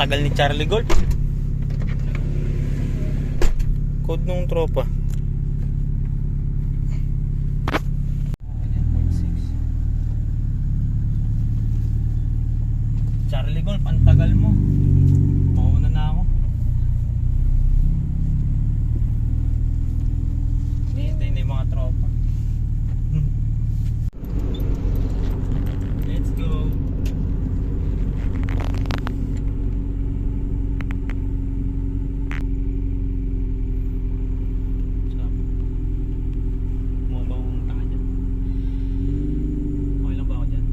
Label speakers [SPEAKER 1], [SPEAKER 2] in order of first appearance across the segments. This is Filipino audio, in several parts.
[SPEAKER 1] tagal ni Charlie Gold. Code nung tropa. Charlie Gold, pantagal mo. Mauna na ako. Hintay na yung mga tropa. Let's go. Mabawang tanga dyan. Okay lang ba ako dyan?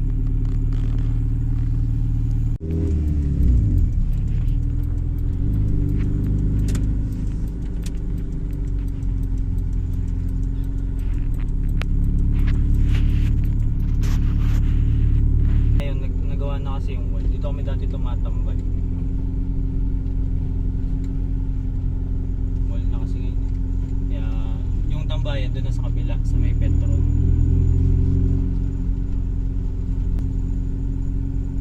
[SPEAKER 1] Na kasi yung wall. Dito kami dati tumatambay. Wall na kasi ngayon. Kaya yung tambayan doon na sa kabila, sa may petrol.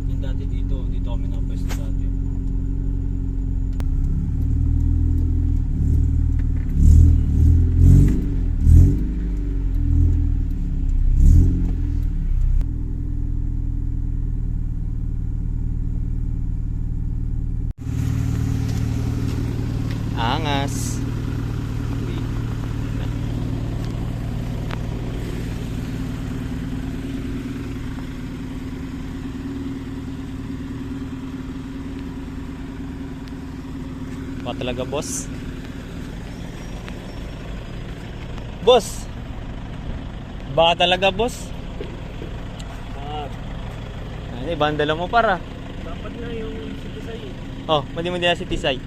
[SPEAKER 1] Yung dati dito kami nakapwesto dati. Angas. Baka talaga boss. Boss. Baka talaga boss. Ay, bandala mo para.
[SPEAKER 2] Dapat na yung si Tisay.
[SPEAKER 1] Oh, madi na si Tisay.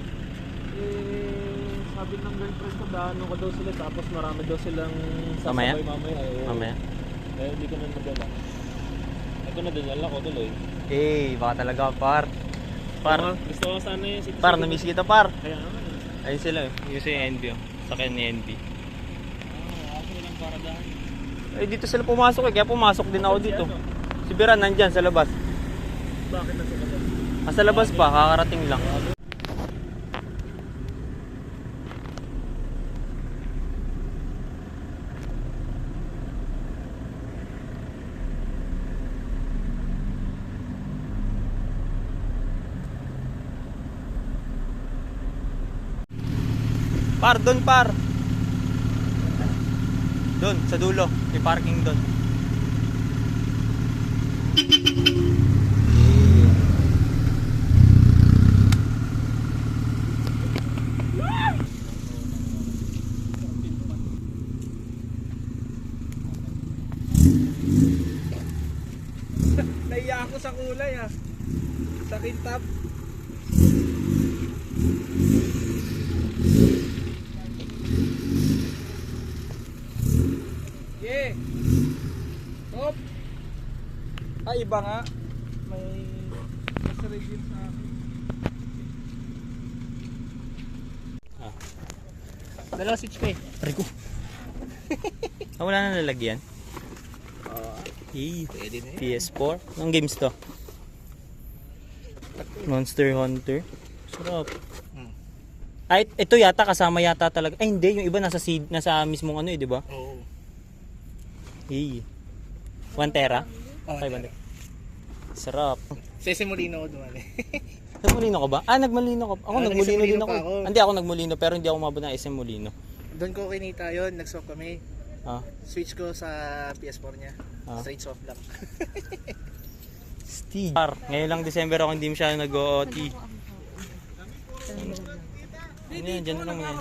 [SPEAKER 2] Sabi ng girlfriend ko, daano ko daw sila tapos marami daw silang
[SPEAKER 1] Mamaya?
[SPEAKER 2] sasabay mamaya.
[SPEAKER 1] Mamaya.
[SPEAKER 2] Kaya hindi ko na nadala. Ito nadala ko tuloy.
[SPEAKER 1] Baka talaga par.
[SPEAKER 2] Gusto ko sana yung si Tisay.
[SPEAKER 1] Par, na-miss kita par.
[SPEAKER 2] Kaya naman
[SPEAKER 1] Ayun sila eh. Yung si NB oh. Sakyan ni NB.
[SPEAKER 2] ako lang para dahil.
[SPEAKER 1] Dito sila pumasok eh. Kaya pumasok din ako dito. Si Biran nandyan sa labas.
[SPEAKER 2] Bakit na sila doon?
[SPEAKER 1] Sa labas pa, kakarating lang. Par, doon par. Doon, sa dulo. May parking doon.
[SPEAKER 2] Naiya ako sa kulay ah. Sa kintab. Yeah. Top. Ay iba nga. May mas review sa akin. Dalawa switch pa eh.
[SPEAKER 1] Rico. Wala na nalagyan.
[SPEAKER 2] Pwede na yun.
[SPEAKER 1] PS4. Anong games to? Monster Hunter. Sarap. Ay, ito yata kasama yata talaga. Ay hindi, yung iba nasa mismong ano eh, di ba?
[SPEAKER 2] Oo.
[SPEAKER 1] 1 tera? 500. Sarap.
[SPEAKER 2] Sese Molino ko duman eh.
[SPEAKER 1] Nagmulino ka ba? Nagmulino ka. Ako nagmulino din ako.
[SPEAKER 2] nag-SM Molino pa ako.
[SPEAKER 1] Hindi ako nagmulino pero hindi ako umabot ng SM Molino.
[SPEAKER 2] Doon ko kinita yun, nag-swap kami.
[SPEAKER 1] Ah.
[SPEAKER 2] Switch ko sa PS4 niya. Straight swap lang.
[SPEAKER 1] Steve. Ngayon lang December ako hindi masyado nag-OT. Ano yan? Diyan na lang yan.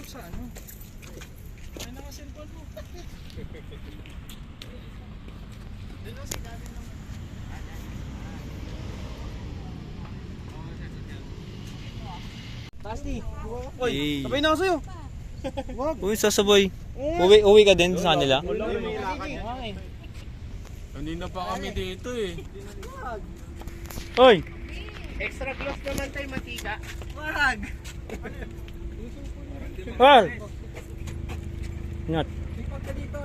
[SPEAKER 2] Basti.
[SPEAKER 1] Oy,
[SPEAKER 2] sabay na ako sa'yo.
[SPEAKER 1] Uy, sasabay. Uwi ka din sa kanila?
[SPEAKER 3] Kanina pa kami dito eh.
[SPEAKER 1] Oy!
[SPEAKER 2] Extra close naman tayo matika. Wag!
[SPEAKER 1] Par! Ingat.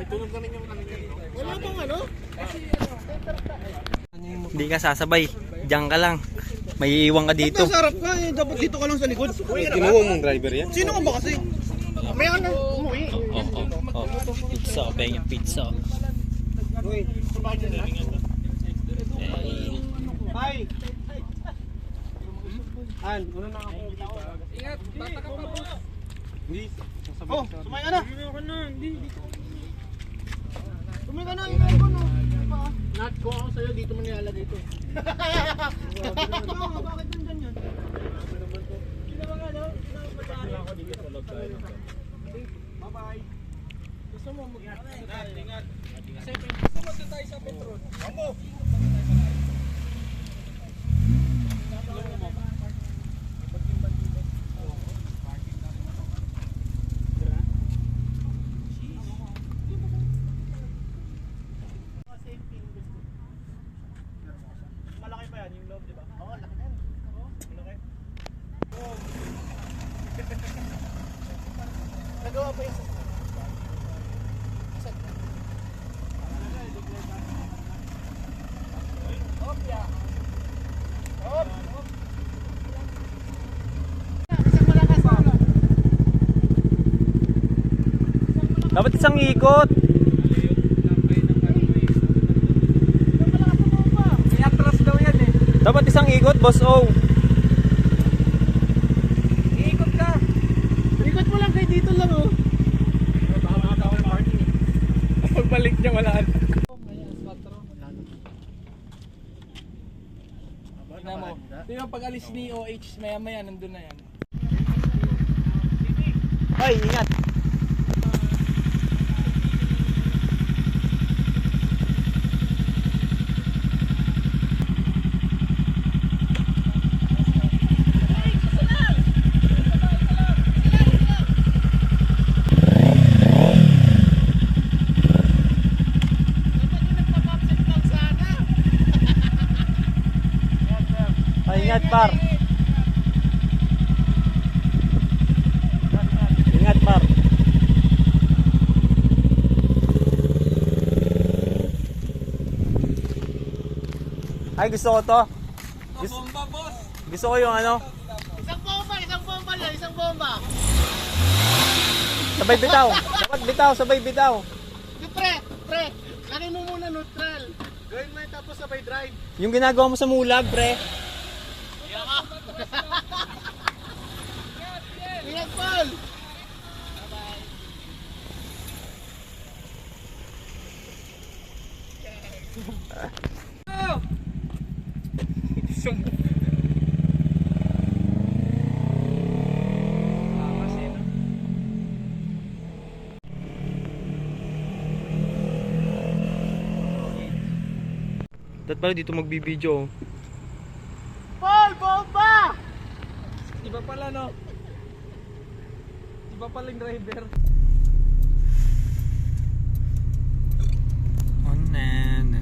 [SPEAKER 2] Itunog na rin yung kanina. Wala bang ano? Kasi
[SPEAKER 1] Hindi ka sasabay. Diyan ka lang. May iiwan ka dito.
[SPEAKER 4] Sa harap ka, eh, dapat dito ka lang sa likod.
[SPEAKER 2] Kinuha mong driver yan?
[SPEAKER 4] Sino ka ba kasi? May ano, umuwi.
[SPEAKER 1] Oh. Pizza, pahing yung pizza.
[SPEAKER 4] Uy, sumakit na. Hi! An, una na ako. Ingat, bata ka pa, boss. Hindi, oh, sumay ka na. Sumay ka na, ingat ko, no. Not ko ako sa'yo, dito mo nilalagay ito. Bakit nandyan yan? Sino ba nga, no? Bye-bye. Gusto mo mag-ingat. Ingat. Kasi gusto mo tayo sa Petron. Vamos! Malaki pa yan yung loob, di ba? Oo, laki na yan. Malaki. Nagawa pa yung
[SPEAKER 1] Dapat isang ikot.
[SPEAKER 4] atras daw yan eh.
[SPEAKER 1] Dapat isang ikot, boss O.
[SPEAKER 4] Iikot ka. Ikot mo lang kay dito lang oh. Pagbalik niya wala na. Tignan mo. Tignan pag alis ni OH maya maya nandun na yan.
[SPEAKER 1] Ay, ingat. Ay, ingat par. Ingat par. Ay, gusto ko to.
[SPEAKER 4] Bomba boss.
[SPEAKER 1] Gusto ko yung ano.
[SPEAKER 4] Isang bomba lang, isang bomba.
[SPEAKER 1] Sabay bitaw. Dapat bitaw, sabay bitaw.
[SPEAKER 4] Pre, lagay mo muna neutral. Gawin mo yun tapos sabay drive.
[SPEAKER 1] Yung ginagawa mo sa mulag, pre.
[SPEAKER 4] Ingat, Paul!
[SPEAKER 1] Dapat pala dito magbibideo.
[SPEAKER 4] Paul, bomba! Iba pala no? Iba pala yung driver.
[SPEAKER 1] Oh, na.